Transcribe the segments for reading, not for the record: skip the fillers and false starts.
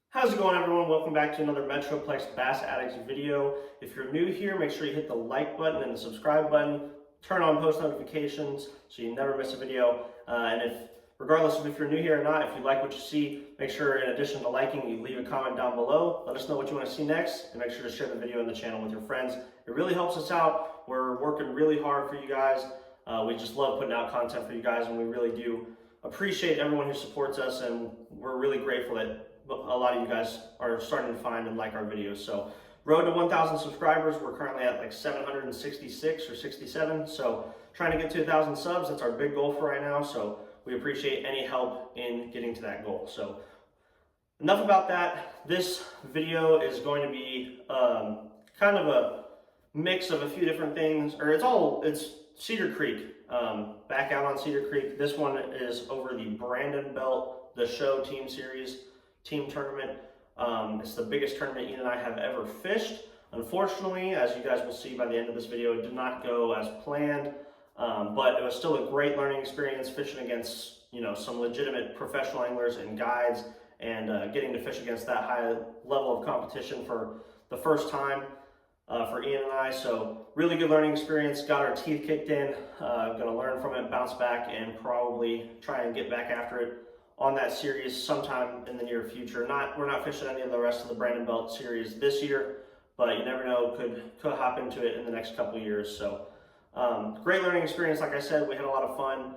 How's it going, everyone? Welcome back to another Metroplex Bass Addicts video. If you're new here, make sure you hit the like button and the subscribe button. Turn on post notifications so you never miss a video. Regardless of if you're new here or not, if you like what you see, make sure in addition to liking, you leave a comment down below. Let us know what you want to see next, and make sure to share the video and the channel with your friends. It really helps us out. We're working really hard for you guys. We just love putting out content for you guys, and we really do appreciate everyone who supports us, and we're really grateful that a lot of you guys are starting to find and like our videos. So road to 1,000 subscribers. We're currently at like 766 or 67. So trying to get to 1,000 subs. That's our big goal for right now. So we appreciate any help in getting to that goal. So enough about that. This video is going to be kind of a mix of a few different things, or it's Cedar Creek, back out on Cedar Creek. This one is over the Brandon Belt, the show team series. Team tournament. It's the biggest tournament Ian and I have ever fished. Unfortunately, as you guys will see by the end of this video, it did not go as planned, but it was still a great learning experience fishing against, some legitimate professional anglers and guides, and getting to fish against that high level of competition for the first time for Ian and I. So really good learning experience. Got our teeth kicked in. Going to learn from it, bounce back, and probably try and get back after it on that series sometime in the near future. We're not fishing any of the rest of the Brandon Belt series this year, but you never know, could hop into it in the next couple years. So great learning experience. Like I said, we had a lot of fun.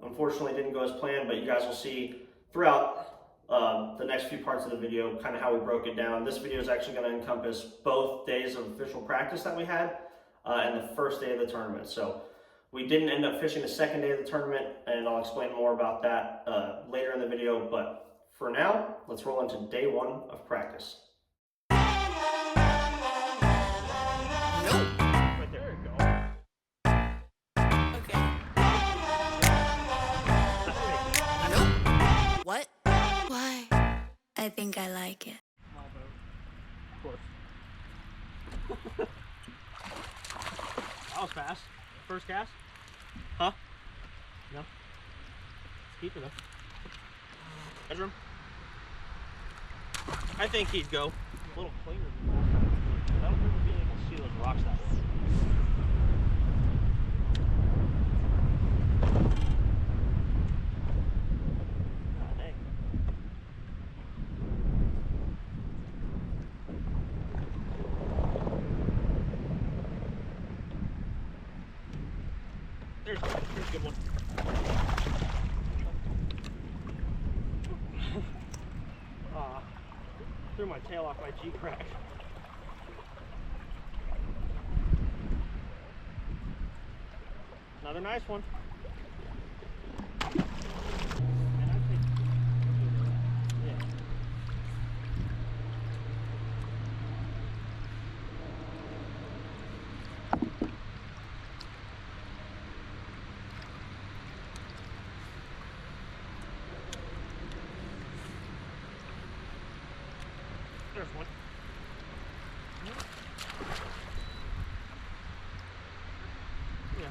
Unfortunately, it didn't go as planned, but you guys will see throughout the next few parts of the video kind of how we broke it down. This video is actually going to encompass both days of official practice that we had and the first day of the tournament. So we didn't end up fishing the second day of the tournament, and I'll explain more about that later in the video. But for now, let's roll into day one of practice. Right there you go. Okay. Nope. What? Why? I think I like it. Of course. That was fast. First cast? Huh? No? Keep it up. Bedroom? I think he'd go a little cleaner than last time. I don't remember being able to see those rocks that way. Ah, dang. There's a good one. Threw my tail off my G-crack. Another nice one. There's one. Yeah.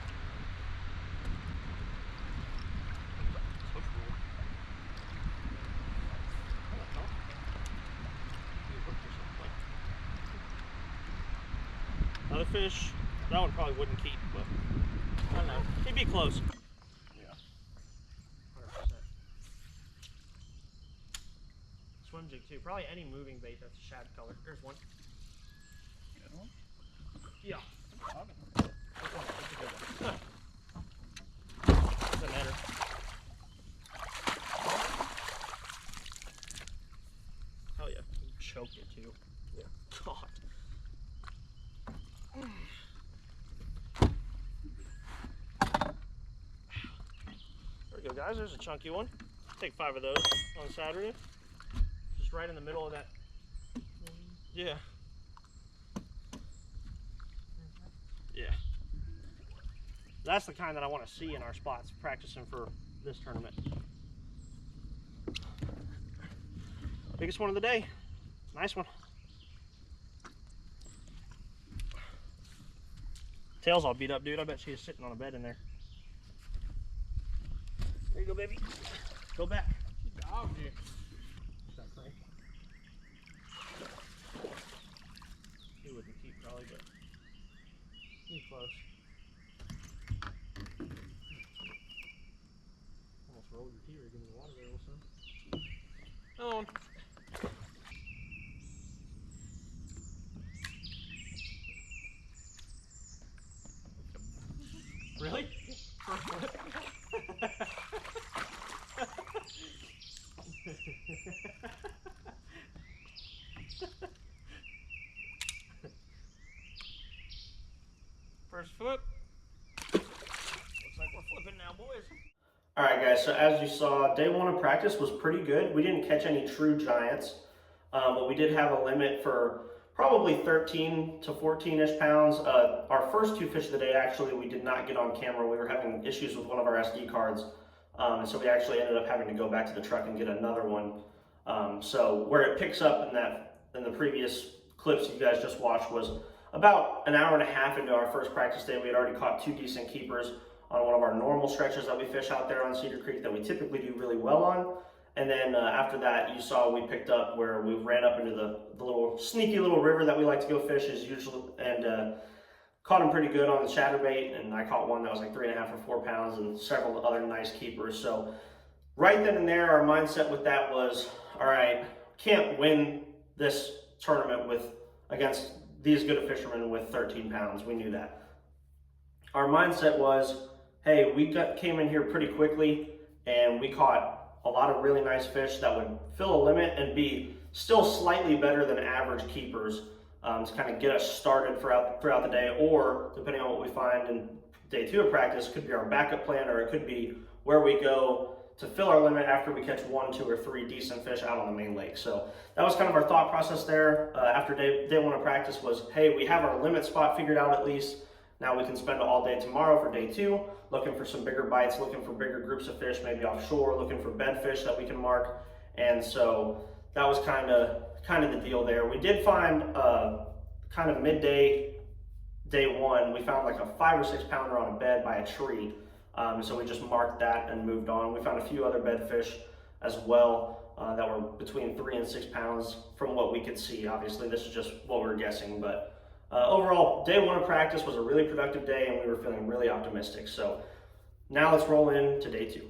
Another fish. That one probably wouldn't keep, but I don't know. He'd be close. Yeah. 100%. Swim jig too. Probably any moving bait that's a shad color. There's one. Good one? Yeah. That's a good one. Doesn't matter. Hell yeah. You choked it too. Yeah. God. There we go, guys. There's a chunky one. Take 5 of those on Saturday. Just right in the middle of that. Yeah. Yeah. That's the kind that I want to see in our spots practicing for this tournament. Biggest one of the day. Nice one. Tail's all beat up, dude. I bet she is sitting on a bed in there. There you go, baby. Go back. She dogged you. Is that crank? On. Really? First flip? First flip. Looks like we're flipping now, boys. All right, guys, so as you saw, day one of practice was pretty good. We didn't catch any true giants, but we did have a limit for probably 13 to 14-ish pounds. Our first two fish of the day, actually, we did not get on camera. We were having issues with one of our SD cards, and so we actually ended up having to go back to the truck and get another one. So where it picks up in the previous clips you guys just watched was about an hour and a half into our first practice day. We had already caught two decent keepers on one of our normal stretches that we fish out there on Cedar Creek that we typically do really well on. And then after that, you saw we picked up where we ran up into the little sneaky little river that we like to go fish as usual, and caught them pretty good on the chatterbait. And I caught one that was like 3.5 or 4 pounds, and several other nice keepers. So right then and there, our mindset with that was, all right, can't win this tournament against these good fishermen with 13 pounds. We knew that. Our mindset was, hey, we came in here pretty quickly and we caught a lot of really nice fish that would fill a limit and be still slightly better than average keepers to kind of get us started throughout the day, or depending on what we find in day two of practice, could be our backup plan, or it could be where we go to fill our limit after we catch 1, 2, or 3 decent fish out on the main lake. So that was kind of our thought process there after day one of practice was, hey, we have our limit spot figured out at least. Now we can spend all day tomorrow for day 2, looking for some bigger bites, looking for bigger groups of fish, maybe offshore, looking for bed fish that we can mark. And so that was kind of the deal there. We did find kind of midday, day 1, we found like a 5 or 6 pounder on a bed by a tree. So we just marked that and moved on. We found a few other bed fish as well that were between 3 and 6 pounds from what we could see. Obviously, this is just what we were guessing, but overall, day 1 of practice was a really productive day and we were feeling really optimistic. So now let's roll into day 2.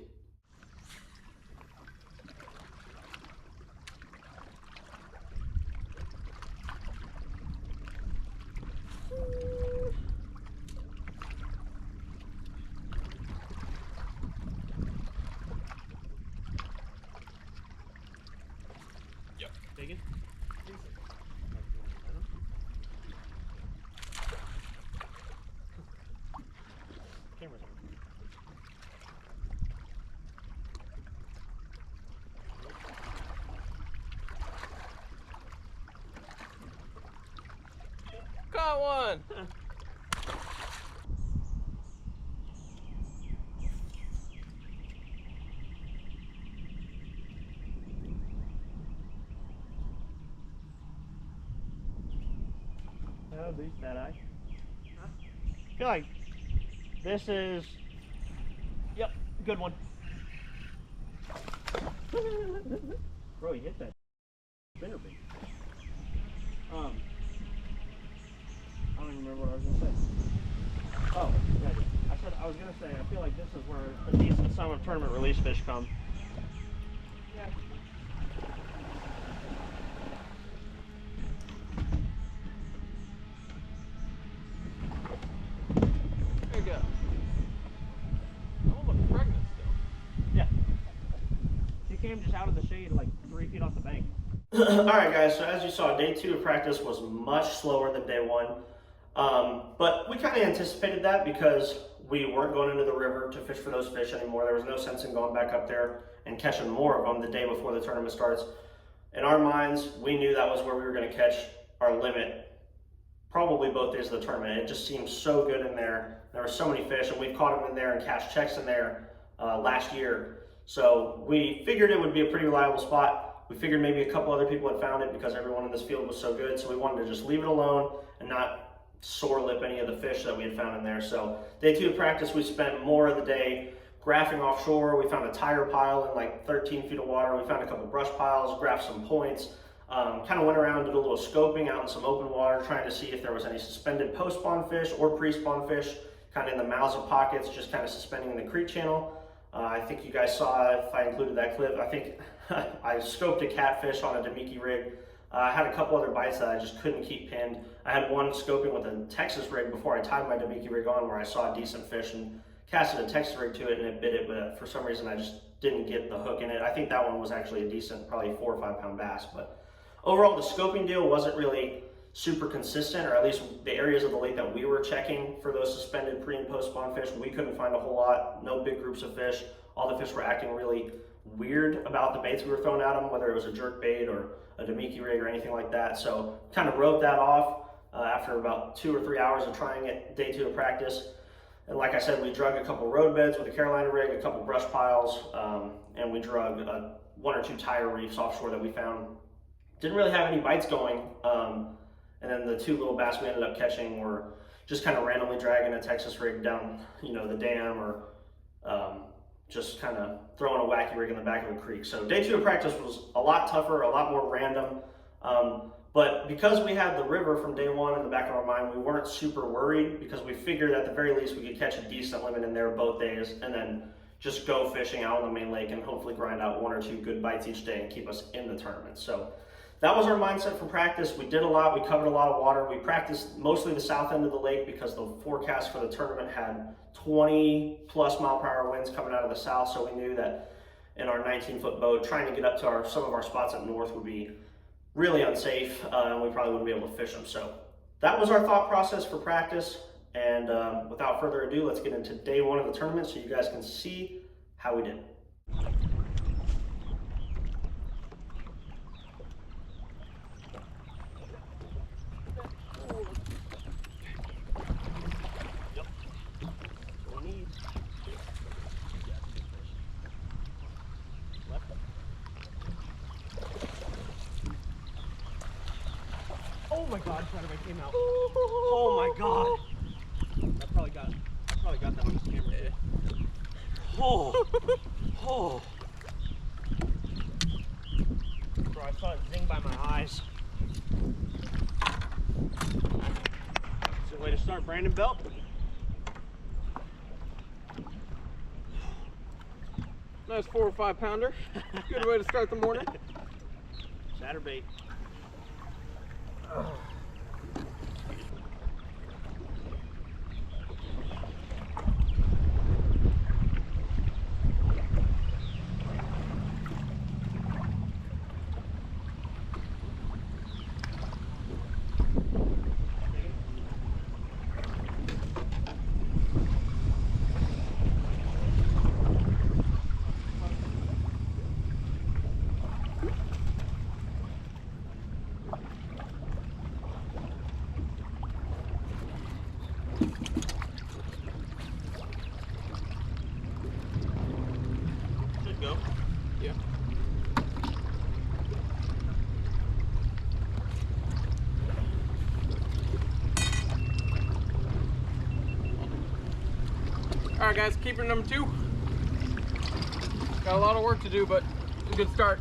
Yep. Digging. Camera's on. Caught one! Oh, beast that eye. Huh? I feel like this is, yep, good one. Bro, you hit that spinnerbait. I don't even remember what I was gonna say. Oh, yeah, I was gonna say, I feel like this is where a decent sum of tournament release fish come. Yeah. There you go. That one looks pregnant still. Yeah. She came just out of the shade like 3 feet off the bank. Alright guys, so as you saw, day 2 of practice was much slower than day 1. But we kind of anticipated that because we weren't going into the river to fish for those fish anymore. There was no sense in going back up there and catching more of them the day before the tournament starts. In our minds, we knew that was where we were going to catch our limit probably both days of the tournament. It just seemed so good in there. There were so many fish, and we've caught them in there and cashed checks in there last year. So we figured it would be a pretty reliable spot. We figured maybe a couple other people had found it because everyone in this field was so good. So we wanted to just leave it alone and not sore lip any of the fish that we had found in there. So day 2 of practice, we spent more of the day graphing offshore. We found a tire pile in like 13 feet of water. We found a couple brush piles, graphed some points, kind of went around, did a little scoping out in some open water, trying to see if there was any suspended post-spawn fish or pre-spawn fish, kind of in the mouths of pockets, just kind of suspending in the creek channel. I think you guys saw, if I included that clip, I think I scoped a catfish on a Demiki rig. I had a couple other bites that I just couldn't keep pinned. I had one scoping with a Texas rig before I tied my Demiki rig on, where I saw a decent fish and casted a Texas rig to it and it bit it, but for some reason I just didn't get the hook in it. I think that one was actually a decent, probably 4 or 5 pound bass. But overall, the scoping deal wasn't really super consistent, or at least the areas of the lake that we were checking for those suspended pre and post spawn fish, we couldn't find a whole lot. No big groups of fish. All the fish were acting really weird about the baits we were throwing at them, whether it was a jerk bait or a Demiki rig or anything like that. So kind of wrote that off after about 2 or 3 hours of trying it, day 2 of practice. And like I said, we drug a couple road beds with a Carolina rig, a couple brush piles, and we drug 1 or 2 tire reefs offshore that we found. Didn't really have any bites going. And then the 2 little bass we ended up catching were just kind of randomly dragging a Texas rig down, the dam, or just kind of throwing a wacky rig in the back of a creek. So day 2 of practice was a lot tougher, a lot more random. But because we had the river from day 1 in the back of our mind, we weren't super worried, because we figured at the very least we could catch a decent limit in there both days and then just go fishing out on the main lake and hopefully grind out 1 or 2 good bites each day and keep us in the tournament. So that was our mindset for practice. We did a lot, we covered a lot of water. We practiced mostly the south end of the lake because the forecast for the tournament had 20+ mile-per-hour winds coming out of the south, so we knew that in our 19-foot boat, trying to get up to some of our spots up north would be really unsafe, and we probably wouldn't be able to fish them. So that was our thought process for practice, and without further ado, let's get into day 1 of the tournament so you guys can see how we did. Oh my god, Chatterbait came out. Oh my god. I probably got that on this camera. Yeah. Oh. Oh. Bro, I saw it zing by my eyes. Is there a way to start Brandon Belt? Nice 4 or 5 pounder. Good way to start the morning. Chatterbait. Go. Yeah. All right, guys, keeper number 2. Got a lot of work to do, but it's a good start.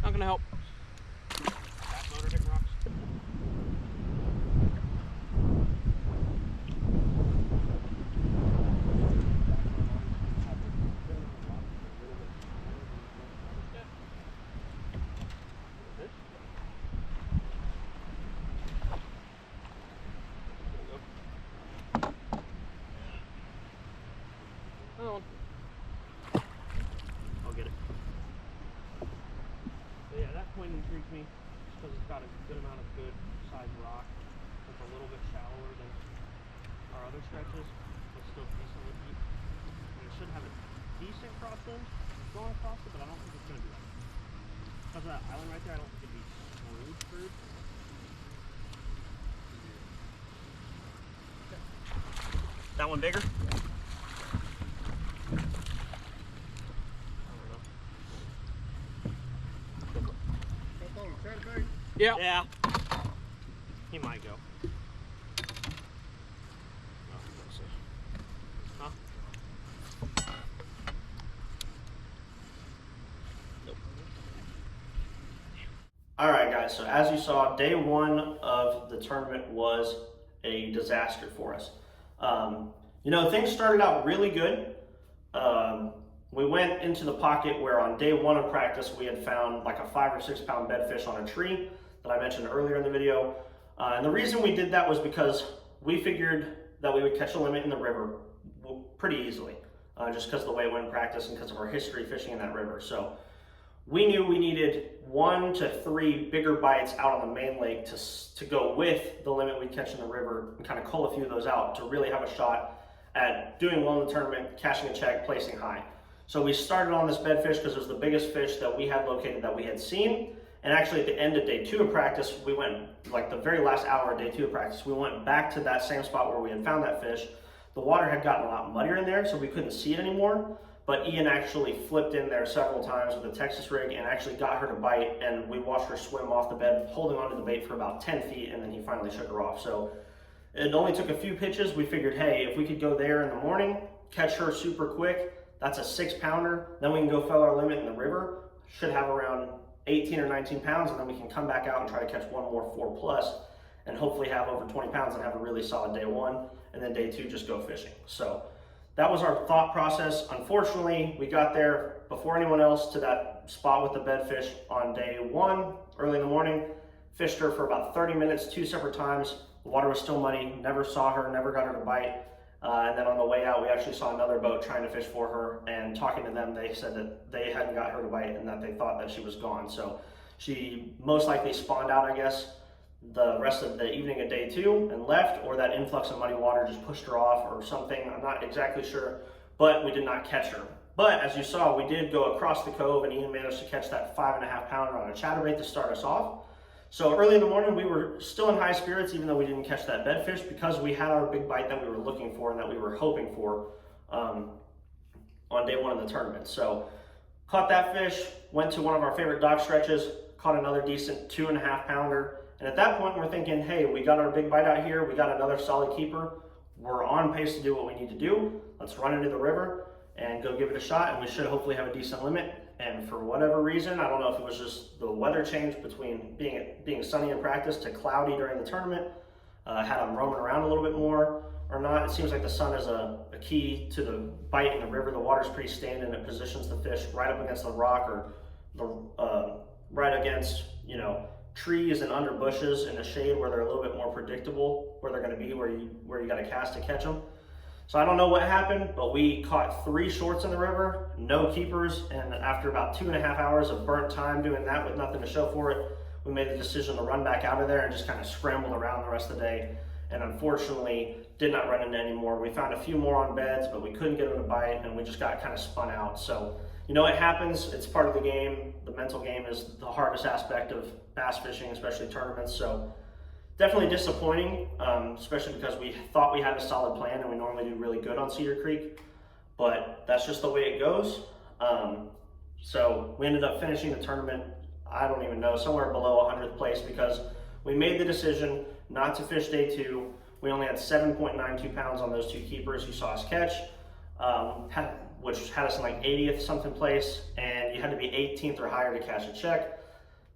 Not gonna help. Back motor hitting rocks. Another one. I'll get it. But yeah, that point intrigues me because it's got a good amount of good sized rock. It's a little bit shallower than our other stretches, but still decently deep. And it should have a decent crosswind going across it, but I don't think it's going to be like because of that island right there. I don't think it'd be screwed. That one bigger? Yeah. Yeah. He might go. Huh? Nope. All right, guys, so as you saw, day one of the tournament was a disaster for us. You know, things started out really good. We went into the pocket where on day one of practice, we had found like a 5 or 6 pound bedfish on a tree that I mentioned earlier in the video. And the reason we did that was because we figured that we would catch a limit in the river pretty easily, just because of the way it went in practice and because of our history fishing in that river. So we knew we needed 1 to 3 bigger bites out on the main lake to go with the limit we'd catch in the river and kind of cull a few of those out to really have a shot at doing well in the tournament, cashing a check, placing high. So we started on this bedfish because it was the biggest fish that we had located that we had seen. And actually at the end of day 2 of practice, we went, like the very last hour of day 2 of practice, we went back to that same spot where we had found that fish. The water had gotten a lot muddier in there, so we couldn't see it anymore. But Ian actually flipped in there several times with a Texas rig and actually got her to bite, and we watched her swim off the bed, holding onto the bait for about 10 feet, and then he finally shook her off. So it only took a few pitches. We figured, hey, if we could go there in the morning, catch her super quick, that's a 6 pounder, then we can go fill our limit in the river, should have around 18 or 19 pounds, and then we can come back out and try to catch one more 4 plus, and hopefully have over 20 pounds and have a really solid day 1, and then day 2 just go fishing. So that was our thought process. Unfortunately, we got there before anyone else to that spot with the bedfish on day 1, early in the morning, fished her for about 30 minutes, 2 separate times. The water was still muddy, never saw her, never got her to bite. And then on the way out, we actually saw another boat trying to fish for her, and talking to them, they said that they hadn't got her to bite and that they thought that she was gone. So she most likely spawned out, I guess, the rest of the evening of day 2 and left, or that influx of muddy water just pushed her off or something. I'm not exactly sure, but we did not catch her. But as you saw, we did go across the cove, and Ian managed to catch that 5.5 pounder on a chatterbait to start us off. So early in the morning, we were still in high spirits, even though we didn't catch that bedfish, because we had our big bite that we were looking for and that we were hoping for on day 1 of the tournament. So caught that fish, went to one of our favorite dock stretches, caught another decent 2.5 pounder. And at that point, we're thinking, hey, we got our big bite out here. We got another solid keeper. We're on pace to do what we need to do. Let's run into the river and go give it a shot, and we should hopefully have a decent limit. And for whatever reason, I don't know if it was just the weather change between being sunny in practice to cloudy during the tournament, had them roaming around a little bit more or not. It seems like the sun is a key to the bite in the river. The water's pretty stained, and it positions the fish right up against the rock, or right against, you know, trees and under bushes in the shade where they're a little bit more predictable where they're going to be, where you got to cast to catch them. So I don't know what happened, but we caught 3 shorts in the river, no keepers, and after about 2.5 hours of burnt time doing that with nothing to show for it, we made the decision to run back out of there and just kind of scrambled around the rest of the day, and unfortunately did not run into any more. We found a few more on beds, but we couldn't get them to bite, and we just got kind of spun out. So, you know, it happens. It's part of the game. The mental game is the hardest aspect of bass fishing, especially tournaments. So definitely disappointing, especially because we thought we had a solid plan and we normally do really good on Cedar Creek, but that's just the way it goes. So we ended up finishing the tournament, I don't even know, somewhere below 100th place, because we made the decision not to fish day 2. We only had 7.92 pounds on those 2 keepers you saw us catch, which had us in like 80th something place, and you had to be 18th or higher to cash a check.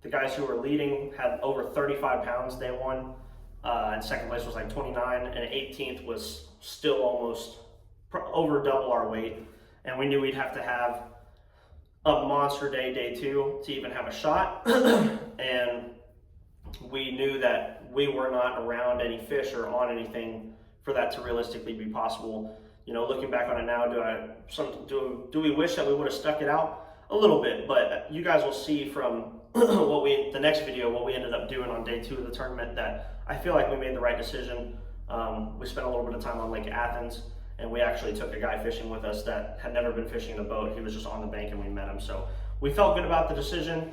The guys who were leading had over 35 pounds day 1, and second place was like 29, and 18th was still almost over double our weight. And we knew we'd have to have a monster day 2 to even have a shot. And we knew that we were not around any fish or on anything for that to realistically be possible. You know, looking back on it now, do we wish that we would have stuck it out? A little bit, but you guys will see from the next video, what we ended up doing on day 2 of the tournament, that I feel like we made the right decision. We spent a little bit of time on Lake Athens, and we actually took a guy fishing with us that had never been fishing in a boat. He was just on the bank and we met him. So we felt good about the decision.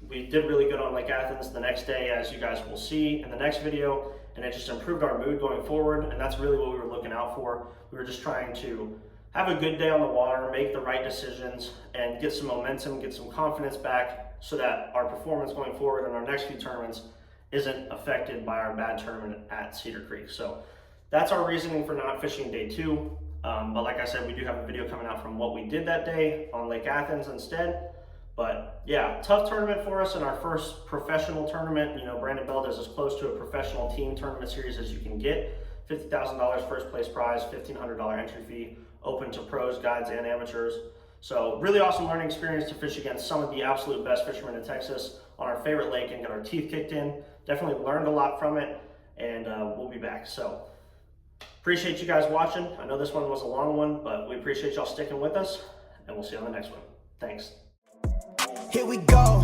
We did really good on Lake Athens the next day, as you guys will see in the next video, and it just improved our mood going forward, and that's really what we were looking out for. We were just trying to have a good day on the water, make the right decisions, and get some momentum, get some confidence back so that our performance going forward in our next few tournaments isn't affected by our bad tournament at Cedar Creek. So that's our reasoning for not fishing day 2. But like I said, we do have a video coming out from what we did that day on Lake Athens instead. But yeah, tough tournament for us in our first professional tournament. You know, Brandon Bell does as close to a professional team tournament series as you can get. $50,000 first place prize, $1,500 entry fee, open to pros, guides, and amateurs. So really awesome learning experience to fish against some of the absolute best fishermen in Texas on our favorite lake and get our teeth kicked in. Definitely learned a lot from it, and we'll be back. So appreciate you guys watching. I know this one was a long one, but we appreciate y'all sticking with us, and we'll see you on the next one. Thanks. Here we go,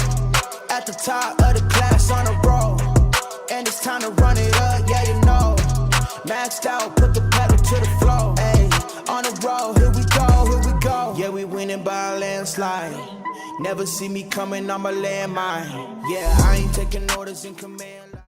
at the top of the class on a roll, and it's time to run it up, yeah you know. Maxed out, put the pedal to the floor, ayy, on the road, here we go, yeah we winning by a landslide. Never see me coming on my landmine, yeah I ain't taking orders in command.